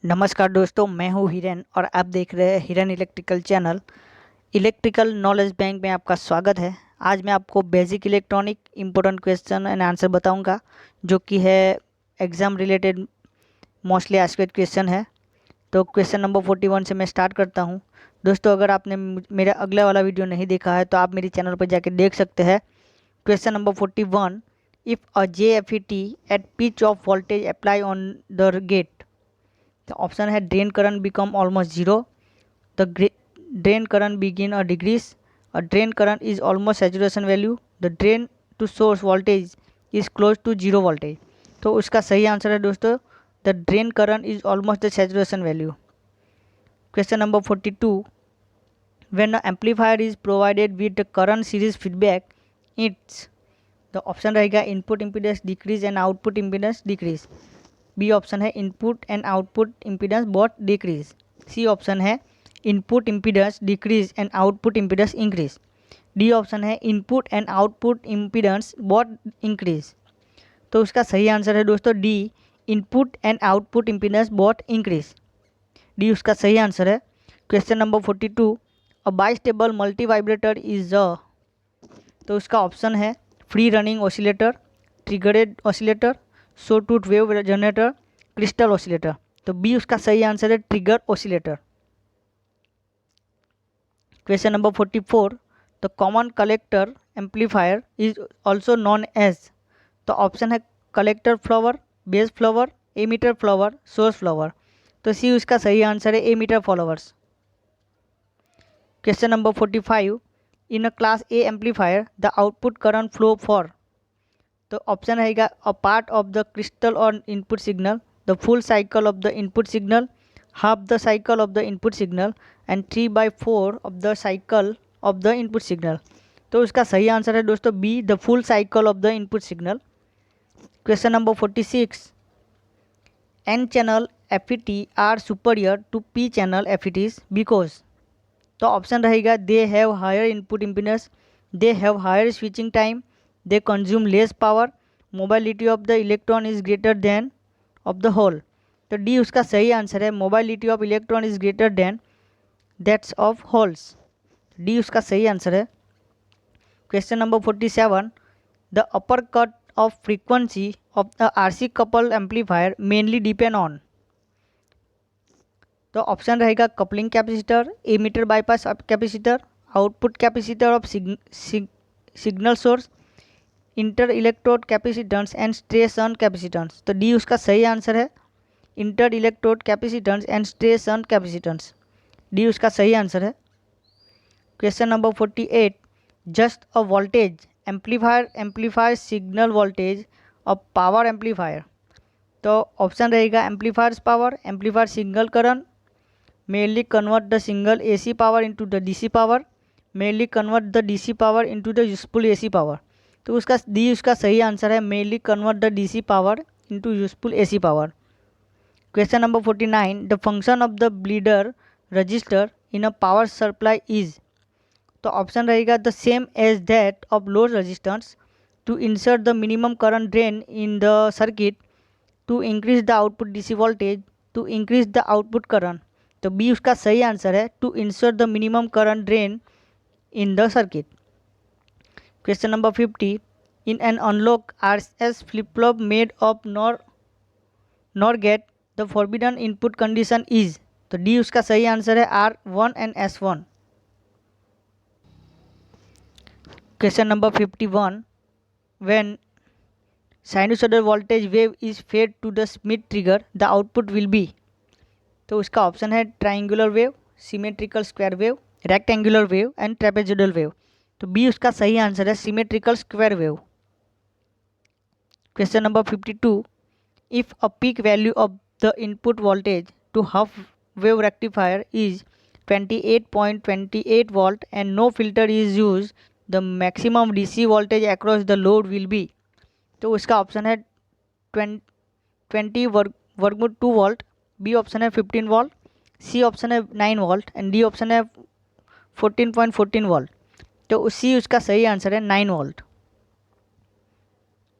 नमस्कार दोस्तों, मैं हूं हिरेन और आप देख रहे हैं Hiren electrical channel. Electrical knowledge bank में आपका स्वागत है। आज मैं आपको basic electronic important question and answer बताऊंगा, जो कि है exam related mostly asked question है। तो क्वेश्चन नंबर 41 से मैं स्टार्ट करता हूं। दोस्तों, अगर आपने मेरा अगला वाला वीडियो नहीं देखा है तो आप मेरे चैनल पर जाके देख सकते हैं। Question number 41, if a JFET at pinch off voltage apply on the gate. The option है drain current become almost zero, the drain current begin a decrease, a drain current is almost saturation value, the drain to source voltage is close to zero voltage। तो उसका सही answer है दोस्तों, the drain current is almost the saturation value। Question number 42, when an amplifier is provided with the current series feedback, its the option रहेगा input impedance decrease and output impedance decrease. B option है input and output impedance both decrease. C option है input impedance decrease and output impedance increase. D option है input and output impedance both increase. तो उसका सही answer है दोस्तों D, input and output impedance both increase. D उसका सही answer है। Question number 42, a bistable multivibrator is a. तो उसका ऑप्शन है free running oscillator, triggered oscillator, sawtooth wave generator, crystal oscillator. तो बी उसका सही आंसर है trigger oscillator. Question number 44, the common collector amplifier is also known as. तो option है collector follower, base follower, emitter follower, source follower. तो C उसका सही answer है emitter followers. Question number 45, in a class A amplifier the output current flow for. तो option रहेगा a part of the crystal और input signal, the full cycle of the input signal, half the cycle of the input signal and 3/4 of the cycle of the input signal. तो उसका सही answer है दोस्तों B, the full cycle of the input signal. Question number 46, N channel FET are superior to P channel FETs because. तो option रहेगा they have higher input impedance, they have higher switching time, they consume less power, mobility of the electron is greater than of the hole। तो D उसका सही answer है mobility of electron is greater than that's of holes. D उसका सही answer है। Question number 47, the upper cut off frequency of the RC couple amplifier mainly depend on. तो option रहेगा coupling capacitor, emitter bypass capacitor, output capacitor of signal source, inter electrode capacitance and stress shunt capacitance. तो D उसका सही answer है inter electrode capacitance and stress shunt capacitance. D उसका सही answer है। Question number 48, just a voltage amplifier amplifier signal voltage of power amplifier. तो option रहेगा amplifiers power, amplifier signal current, mainly convert the single AC power into the DC power, mainly convert the DC power into the useful AC power. तो उसका D उसका सही answer है mainly convert the DC power into useful AC power. Question number 49, the function of the bleeder resistor in a power supply is. तो option रहेगा the same as that of load resistance, to insert the minimum current drain in the circuit, to increase the output DC voltage, to increase the output current. तो B उसका सही answer है to insert the minimum current drain in the circuit. Question number 50, in an unclocked RS flip flop made of NOR gate the forbidden input condition is. तो D उसका सही answer है R1 and S1। Question number 51, when sinusoidal voltage wave is fed to the Schmitt trigger the output will be. तो उसका option है triangular wave, symmetrical square wave, rectangular wave and trapezoidal wave. तो B उसका सही answer है symmetrical square wave. Question number 52, if a peak value of the input voltage to half wave rectifier is 28.28 volt and no filter is use, the maximum DC voltage across the load will be. तो उसका option है 20 वर्गमूल 2 volt, B option है 15 volt, सी option है 9 volt and D option है 14.14 volt. तो C उसका सही आंसर है 9 volt.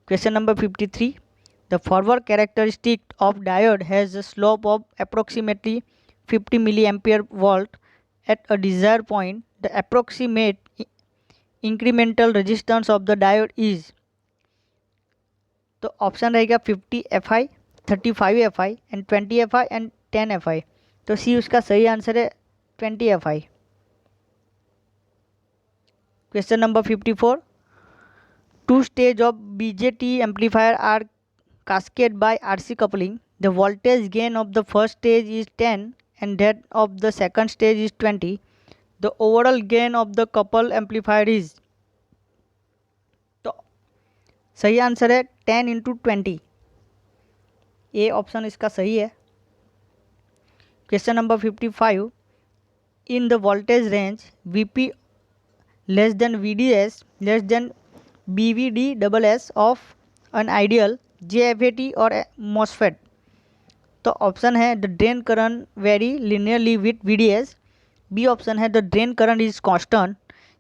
Question number 53, The forward characteristic of diode has a slope of approximately 50 milliampere volt at a desired point. The approximate incremental resistance of the diode is, तो option रहेगा 50 FI, 35 FI and 20 FI and 10 FI। तो C उसका सही answer है 20 FI। Question number 54, two stage of BJT amplifier are cascaded by RC coupling. The voltage gain of the first stage is 10 and that of the second stage is 20. The overall gain of the coupled amplifier is, तो सही answer है 10 into 20। A option इसका सही है। Question number 55, in the voltage range VP less than VDS less than BVD of an ideal JFET और MOSFET। तो option है the drain current vary linearly with VDS, B option है the drain current is constant,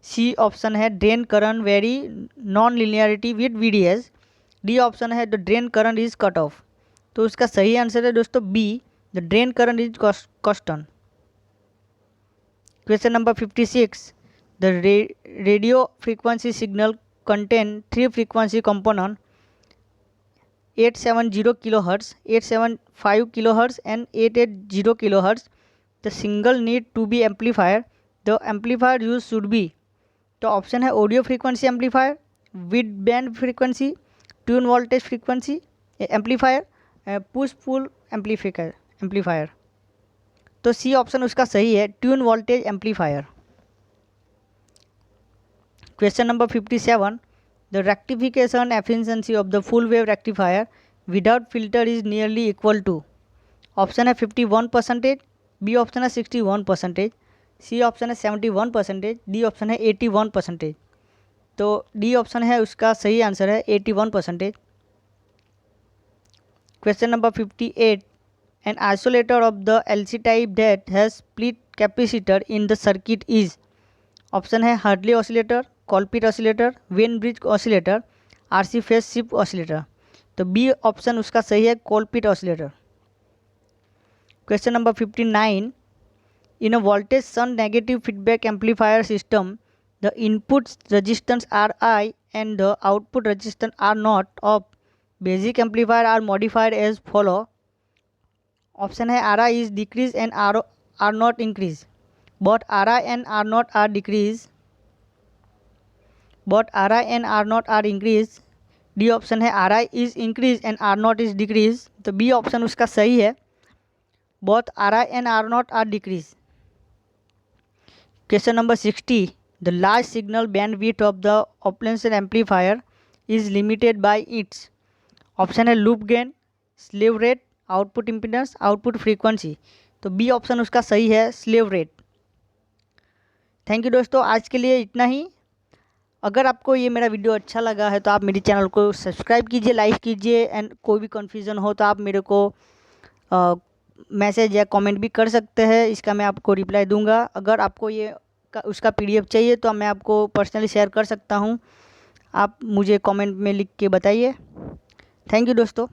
C option है drain current vary non linearity with VDS, D option है the drain current is cut off. तो उसका सही answer है दोस्तों B, the drain current is constant. Question number 56, the radio frequency signal contain three frequency component 870 kHz, 875 kHz and 880 kHz. The single need to be amplifier. The amplifier used should be, तो option है audio frequency amplifier, with band frequency, tune voltage frequency amplifier, push pull amplifier. तो C option उसका सही है tune voltage amplifier. Question number 57, the rectification efficiency of the full wave rectifier without filter is nearly equal to, option है 51%, B option है 61%, सी option है 71%, D option है 81%। तो D option है उसका सही आंसर है 81%। Question number 58, an isolator of the LC type that has split capacitor in the circuit is, option है Hartley oscillator, Colpitt oscillator, Wien bridge oscillator, RC phase shift oscillator. तो B option उसका सही है Colpitt oscillator. Question number 59, in a voltage shunt negative feedback amplifier system the input resistance RI and the output resistance R0 of basic amplifier are modified as follow. Option है RI is decrease and R0 increase, both RI and R0 are decrease, both RI and R0 are increase, D option है RI is increase and R0 is decrease। तो B option उसका सही है both RI and R0 are decrease। Question number 60, the large signal bandwidth of the operational amplifier is limited by its, option है loop gain, slew rate, output impedance, output frequency. तो B option उसका सही है slew rate. Thank you दोस्तों, आज के लिए इतना ही। अगर आपको ये मेरा वीडियो अच्छा लगा है तो आप मेरे चैनल को सब्सक्राइब कीजिए, लाइक कीजिए एंड कोई भी कन्फ्यूज़न हो तो आप मेरे को मैसेज या कमेंट भी कर सकते हैं, इसका मैं आपको रिप्लाई दूंगा। अगर आपको ये उसका PDF चाहिए तो मैं आपको पर्सनली शेयर कर सकता हूँ, आप मुझे कमेंट में लिख के बताइए। थैंक यू दोस्तों।